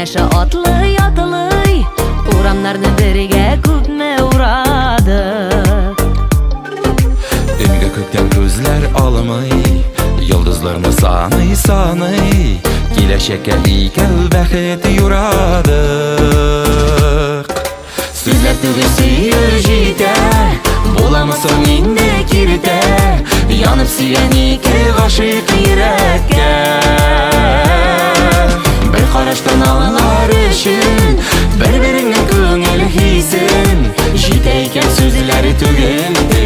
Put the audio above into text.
Neşe atlay atlay uğramlarını birge kütme uğradık. Önge kökten gözler almay, yıldızlarını sanay sanay, Gelecekке ikel bəxet yuradık. Sözler tügü sıyır jite, bulamısın indi kirte, yanıp siyen iki aşık yürekке. Bir karıştan anlar için, birbirine köngel hisin, jiteyken sözleri tügendi.